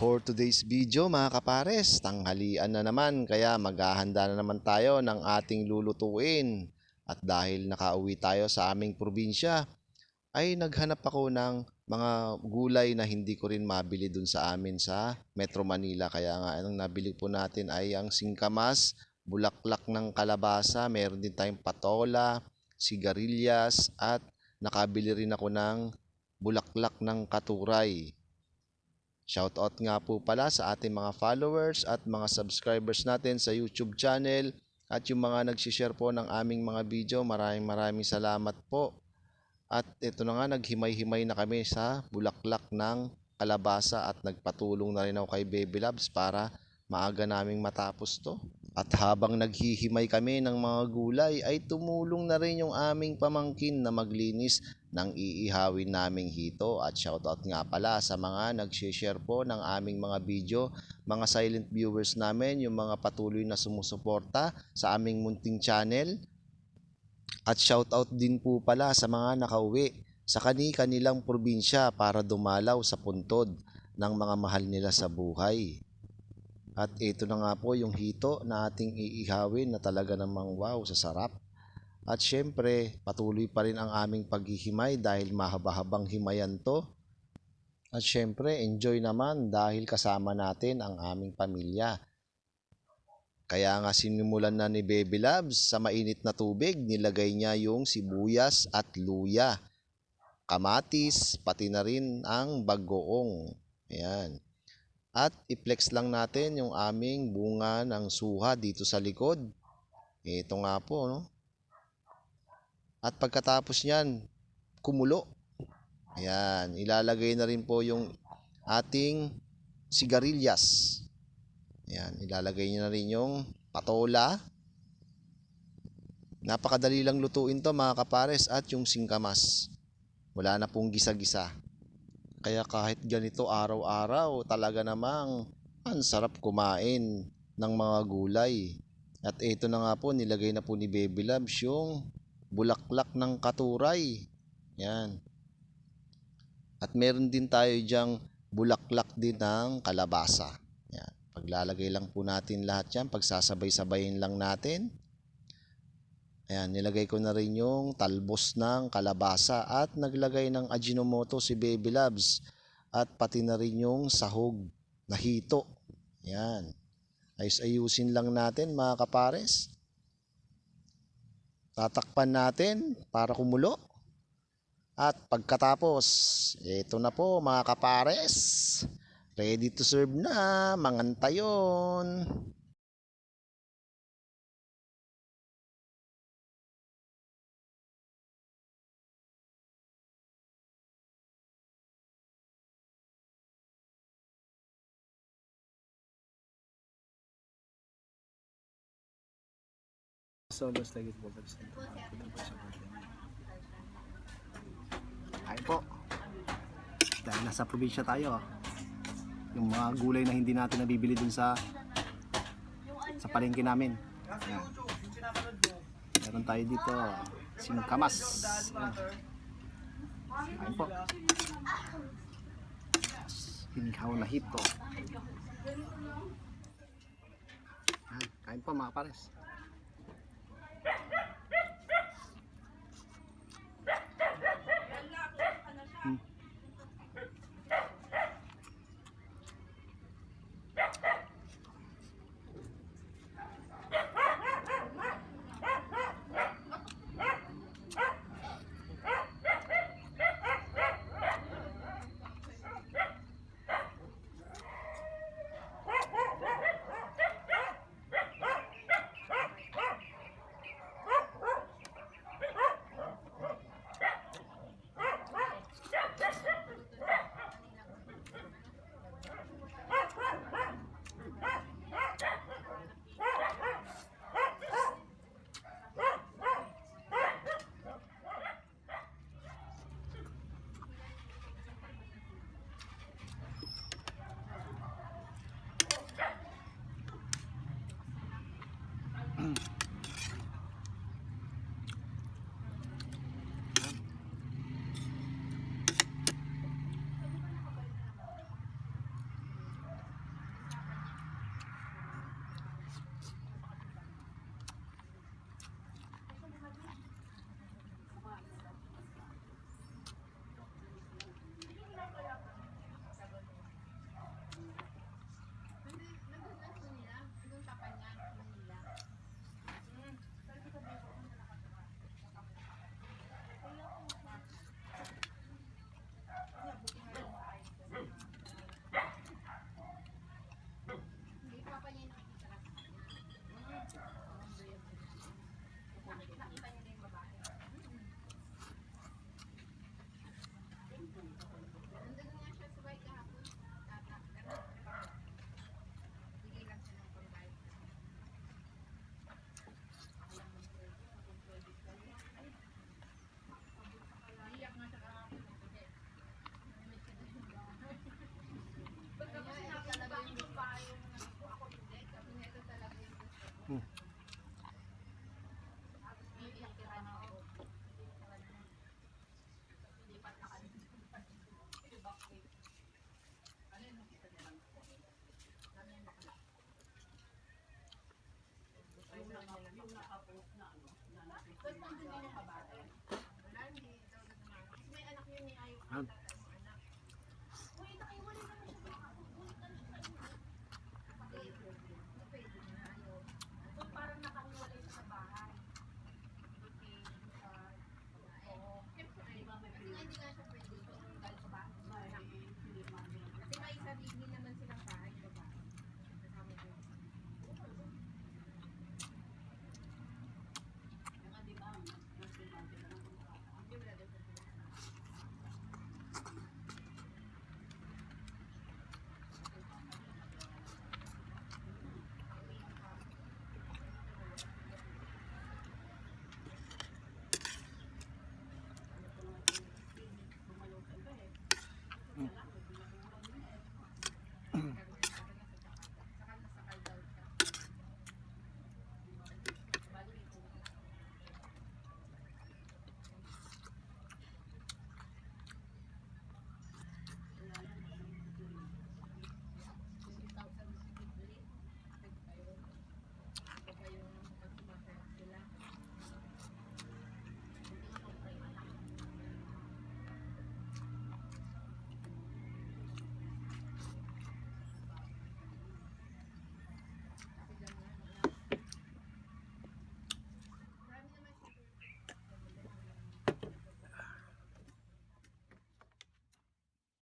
For today's video mga kapares, tanghalian na naman kaya maghahanda na naman tayo ng ating lulutuin. At dahil nakauwi tayo sa aming probinsya, ay naghanap ako ng mga gulay na hindi ko rin mabili dun sa amin sa Metro Manila. Kaya nga ang nabili po natin ay ang singkamas, bulaklak ng kalabasa, meron din tayong patola, sigarilyas at nakabili rin ako ng bulaklak ng katuray. Shoutout nga po pala sa ating mga followers at mga subscribers natin sa YouTube channel at yung mga nagsishare po ng aming mga video. Maraming salamat po. At ito na nga, naghimay-himay na kami sa bulaklak ng kalabasa at nagpatulong na rin ako kay Baby Loves para maaga naming matapos to. At habang naghihimay kami ng mga gulay ay tumulong na rin yung aming pamangkin na maglinis ng iihawin naming hito. At shoutout nga pala sa mga nag-share po ng aming mga video, mga silent viewers namin, yung mga patuloy na sumusuporta sa aming munting channel. At shoutout din po pala sa mga nakauwi sa kanilang probinsya para dumalaw sa puntod ng mga mahal nila sa buhay. At ito na nga po yung hito na ating iihawin na talaga namang wow sa sarap. At syempre patuloy pa rin ang aming paghihimay dahil mahaba-habang himayan to. At syempre enjoy naman dahil kasama natin ang aming pamilya. Kaya nga sinimulan na ni Baby Loves sa mainit na tubig, nilagay niya yung sibuyas at luya, kamatis, pati na rin ang bagoong. Ayan. At i-flex lang natin yung aming bunga ng suha dito sa likod. Ito nga po, no? At pagkatapos niyan, kumulo. Ayan, ilalagay na rin po yung ating sigarilyas. Ayan, ilalagay niyo na rin yung patola. Napakadali lang lutuin to mga kapares at yung singkamas. Wala na pong gisa-gisa. Kaya kahit ganito araw-araw, talaga namang ang sarap kumain ng mga gulay. At ito na nga po, nilagay na po ni Baby Loves yung bulaklak ng katuray. Yan. At meron din tayo dyang bulaklak din ng kalabasa. Yan. Paglalagay lang po natin lahat yan, pagsasabay-sabayin lang natin. Ayan, nilagay ko na rin yung talbos ng kalabasa at naglagay ng Ajinomoto si Baby Loves at pati na rin yung sahog na hito. Ayan, ayusin lang natin mga kapares. Tatakpan natin para kumulo. At pagkatapos, ito na po mga kapares. Ready to serve na, mangantayon. Almost like it po. Ayun po. Dahil nasa probinsya tayo, yung mga gulay na hindi natin nabibili dun sa palengke namin. Ayan. Meron tayo dito singkamas. Ayun po. Hinihaw na hito. Ayan. Kain po mga pares.